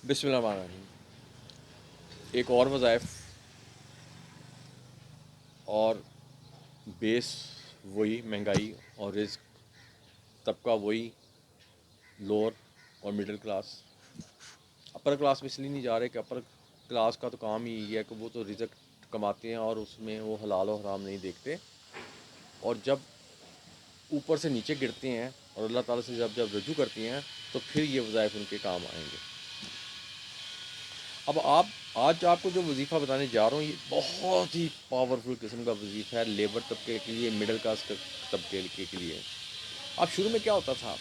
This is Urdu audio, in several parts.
بسم اللہ الرحمن الرحیم۔ ایک اور وظائف اور بیس وہی مہنگائی اور رزق، طبقہ وہی لوور اور مڈل کلاس۔ اپر کلاس میں اس لیے نہیں جا رہے کہ اپر کلاس کا تو کام ہی یہ ہے کہ وہ تو رزق کماتے ہیں اور اس میں وہ حلال و حرام نہیں دیکھتے، اور جب اوپر سے نیچے گرتے ہیں اور اللہ تعالیٰ سے جب رجوع کرتے ہیں تو پھر یہ وظائف ان کے کام آئیں گے۔ اب آج آپ کو جو وظیفہ بتانے جا رہا ہوں یہ بہت ہی پاورفل قسم کا وظیفہ ہے، لیبر طبقے کے لیے، مڈل کلاس طبقے کے لیے۔ اب شروع میں کیا ہوتا تھا؟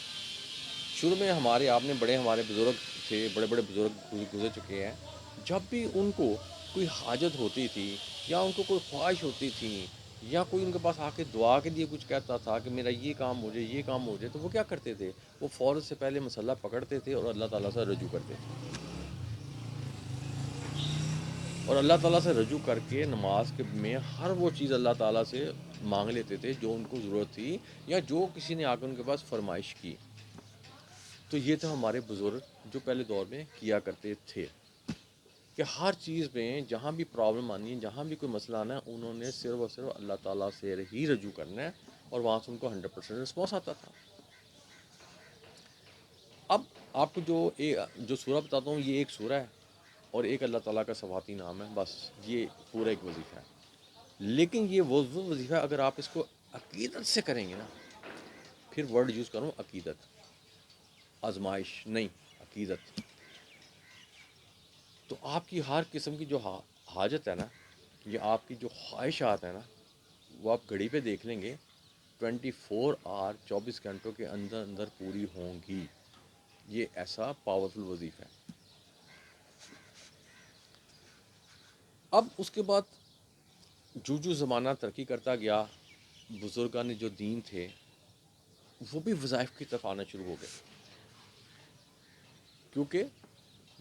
شروع میں ہمارے بزرگ تھے، بڑے بڑے بزرگ گزر چکے ہیں، جب بھی ان کو کوئی حاجت ہوتی تھی یا ان کو کوئی خواہش ہوتی تھی یا کوئی ان کے پاس آ کے دعا کے لیے کچھ کہتا تھا کہ میرا یہ کام ہو جائے، یہ کام ہو جائے، تو وہ کیا کرتے تھے؟ وہ فوراً سے پہلے مسئلہ پکڑتے تھے اور اللہ تعالیٰ سے رجوع کرتے تھے، اور اللہ تعالیٰ سے رجوع کر کے نماز کے میں ہر وہ چیز اللہ تعالیٰ سے مانگ لیتے تھے جو ان کو ضرورت تھی یا جو کسی نے آ کے ان کے پاس فرمائش کی۔ تو یہ تھا ہمارے بزرگ جو پہلے دور میں کیا کرتے تھے کہ ہر چیز میں جہاں بھی پرابلم آنی ہے، جہاں بھی کوئی مسئلہ آنا ہے، انہوں نے صرف اور صرف اللہ تعالیٰ سے ہی رجوع کرنا ہے، اور وہاں سے ان کو 100% رسپانس آتا تھا۔ اب آپ کو جو سورہ بتاتا ہوں یہ ایک سورہ ہے اور ایک اللہ تعالیٰ کا صفاتی نام ہے، بس یہ پورا ایک وظیفہ ہے۔ لیکن یہ وہ وظیفہ اگر آپ اس کو عقیدت سے کریں گے نا، پھر ورڈ یوز کروں عقیدت، آزمائش نہیں، عقیدت، تو آپ کی ہر قسم کی جو حاجت ہے نا، یا آپ کی جو خواہشات ہیں نا، وہ آپ گھڑی پہ دیکھ لیں گے 24 آور 24 گھنٹوں کے اندر اندر پوری ہوں گی۔ یہ ایسا پاورفل وظیفہ ہے۔ اب اس کے بعد جو زمانہ ترقی کرتا گیا، بزرگان جو دین تھے وہ بھی وظائف کی طرف آنا شروع ہو گئے، کیونکہ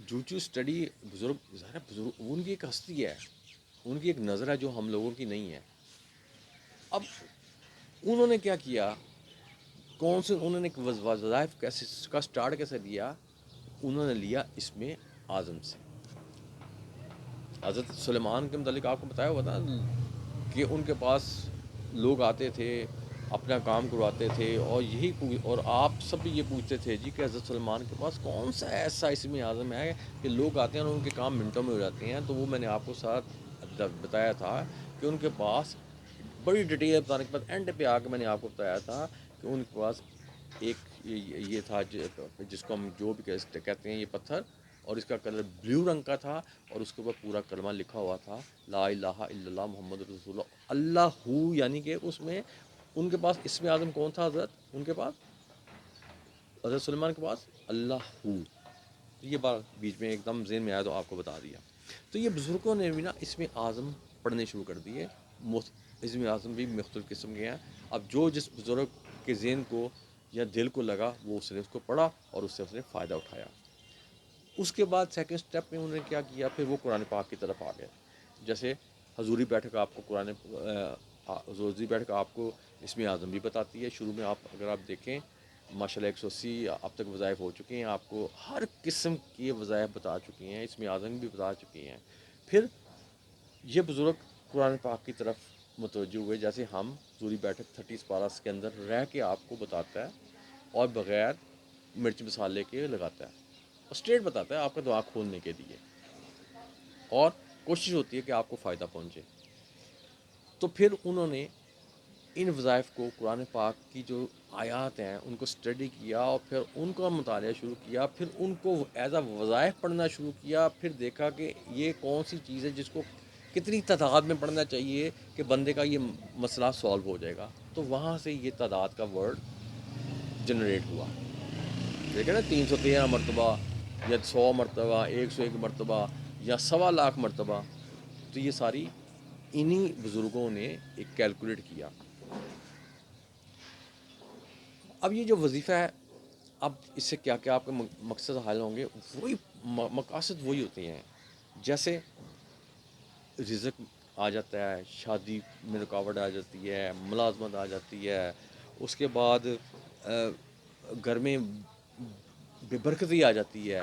جو اسٹڈی ظاہر ہے بزرگ ان کی ایک ہستی ہے، ان کی ایک نظر ہے جو ہم لوگوں کی نہیں ہے۔ اب انہوں نے کیا کیا، انہوں نے وظائف کیسے کا سٹارٹ کیسے لیا؟ انہوں نے لیا اس میں اعظم سے۔ حضرت سلیمان کے متعلق آپ کو بتایا ہوا تھا کہ ان کے پاس لوگ آتے تھے، اپنا کام کرواتے تھے، اور آپ سب بھی یہ پوچھتے تھے جی کہ حضرت سلیمان کے پاس کون سا ایسا اسم اعظم ہے کہ لوگ آتے ہیں اور ان کے کام منٹوں میں ہو جاتے ہیں؟ تو وہ میں نے آپ کو ساتھ بتایا تھا کہ ان کے پاس بڑی ڈیٹیل بتانے کے بعد اینڈ پہ آ کے میں نے آپ کو بتایا تھا کہ ان کے پاس ایک یہ تھا جس کو ہم جو بھی کہتے ہیں یہ پتھر، اور اس کا کلر بلیو رنگ کا تھا، اور اس کے اوپر پورا کلمہ لکھا ہوا تھا لا الہ الا اللہ محمد رسول اللہ اللہ ہو، یعنی کہ اس میں ان کے پاس اسم اعظم کون تھا؟ ان کے پاس حضرت سلیمان کے پاس اللہ ہو۔ یہ بات بیچ میں ایک دم ذہن میں آیا تو آپ کو بتا دیا۔ تو یہ بزرگوں نے بھی نا اسم اعظم پڑھنے شروع کر دیے، اسم اعظم بھی مختلف قسم کے ہیں۔ اب جس بزرگ کے ذہن کو یا دل کو لگا وہ اس نے اس کو پڑھا اور اس سے اس نے فائدہ اٹھایا۔ اس کے بعد سیکنڈ سٹیپ میں انہوں نے کیا کیا، پھر وہ قرآن پاک کی طرف آ گئے۔ جیسے حضوری بیٹھک آپ کو حضوری بیٹھک آپ کو اسم اعظم بھی بتاتی ہے۔ شروع میں اگر آپ دیکھیں ماشاء اللہ 180 اب تک وظائف ہو چکی ہیں، آپ کو ہر قسم کی وظائف بتا چکی ہیں، اسم اعظم بھی بتا چکی ہیں۔ پھر یہ بزرگ قرآن پاک کی طرف متوجہ ہوئے، جیسے ہم حضوری بیٹھک 30 پارس کے اندر رہ کے آپ کو بتاتا ہے اور بغیر مرچ مسالے کے لگاتا ہے، اور اسٹریٹ بتاتا ہے آپ کا دماغ کھولنے کے لیے، اور کوشش ہوتی ہے کہ آپ کو فائدہ پہنچے۔ تو پھر انہوں نے ان وظائف کو، قرآن پاک کی جو آیات ہیں ان کو اسٹڈی کیا اور پھر ان کا مطالعہ شروع کیا، پھر ان کو ایز اے وظائف پڑھنا شروع کیا، پھر دیکھا کہ یہ کون سی چیز ہے جس کو کتنی تعداد میں پڑھنا چاہیے کہ بندے کا یہ مسئلہ سالو ہو جائے گا۔ تو وہاں سے یہ تعداد کا ورڈ جنریٹ ہوا، دیکھیں نا 313 مرتبہ یا 100 مرتبہ، 101 مرتبہ یا 1.25 مرتبہ، تو یہ ساری انہی بزرگوں نے ایک کیلکولیٹ کیا۔ اب یہ جو وظیفہ ہے، اب اس سے کیا کیا آپ کے مقصد حاصل ہوں گے، وہی مقاصد وہی ہوتے ہیں، جیسے رزق آ جاتا ہے، شادی میں رکاوٹ آ جاتی ہے، ملازمت آ جاتی ہے، اس کے بعد گھر میں بے برکتی آ جاتی ہے،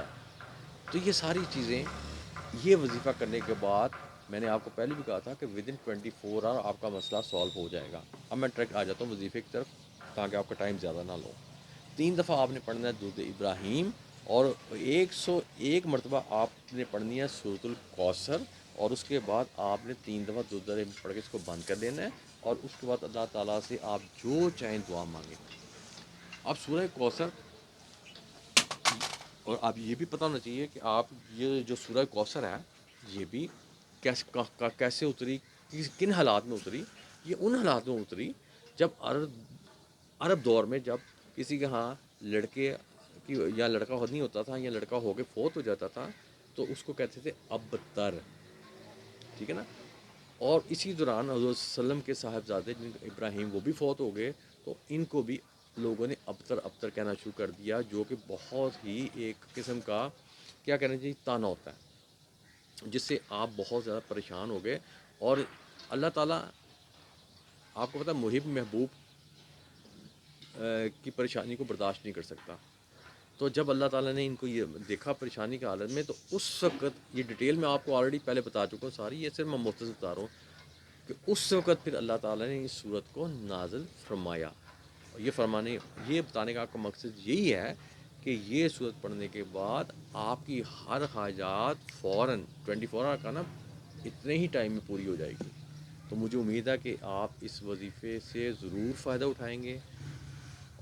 تو یہ ساری چیزیں، یہ وظیفہ کرنے کے بعد میں نے آپ کو پہلے بھی کہا تھا کہ ود ان 24 آور آپ کا مسئلہ سالو ہو جائے گا. اب میں ٹریک آ جاتا ہوں وظیفے کی طرف تاکہ آپ کا ٹائم زیادہ نہ لو. 3 دفعہ آپ نے پڑھنا ہے درود ابراہیم، اور 101 مرتبہ آپ نے پڑھنی ہے سورۃ الکوثر، اور اس کے بعد آپ نے 3 دفعہ درود ابراہیم پڑھ کے اس کو بند کر دینا ہے، اور اس کے بعد اللہ تعالیٰ سے آپ جو چاہیں دعا مانگیں. اب سورہ کوثر، اور آپ یہ بھی پتہ ہونا چاہیے کہ آپ یہ جو سورہ کوثر ہے یہ بھی کیسے اتری، کن حالات میں اتری. یہ ان حالات میں اتری جب عرب دور میں جب کسی کے ہاں لڑکے کی یا لڑکا نہیں ہوتا تھا، یا لڑکا ہو کے فوت ہو جاتا تھا، تو اس کو کہتے تھے ابتر. ٹھیک ہے نا. اور اسی دوران حضرت وسلم کے صاحبزادے جن ابراہیم وہ بھی فوت ہو گئے، تو ان کو بھی لوگوں نے ابتر ابتر کہنا شروع کر دیا، جو کہ بہت ہی ایک قسم کا کیا کہنا چاہیے تانا ہوتا ہے، جس سے آپ بہت زیادہ پریشان ہو گئے. اور اللہ تعالیٰ آپ کو پتہ ہے محب محبوب کی پریشانی کو برداشت نہیں کر سکتا. تو جب اللہ تعالیٰ نے ان کو یہ دیکھا پریشانی کی حالت میں، تو اس وقت یہ ڈیٹیل میں آپ کو آلریڈی پہلے بتا چکا ہوں ساری، یہ صرف میں مختصر بتا رہا ہوں کہ اس وقت پھر اللہ تعالیٰ نے اس صورت کو نازل فرمایا. اور یہ بتانے کا آپ کا مقصد یہی ہے کہ یہ صورت پڑھنے کے بعد آپ کی ہر حاجات فوراً 24 آور کا نا اتنے ہی ٹائم میں پوری ہو جائے گی. تو مجھے امید ہے کہ آپ اس وظیفے سے ضرور فائدہ اٹھائیں گے.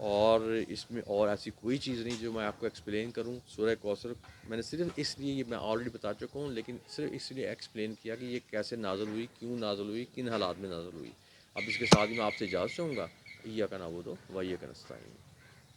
اور اس میں اور ایسی کوئی چیز نہیں جو میں آپ کو ایکسپلین کروں. سورہ کوثر میں نے صرف اس لیے، یہ میں آلریڈی بتا چکا ہوں، لیکن صرف اس لیے ایکسپلین کیا کہ یہ کیسے نازل ہوئی، کیوں نازل ہوئی، کن حالات میں نازل ہوئی. اب اس کے ساتھ ہی میں آپ سے اجازت چاہوں گا. ایاک نعبد و ایاک نستعین.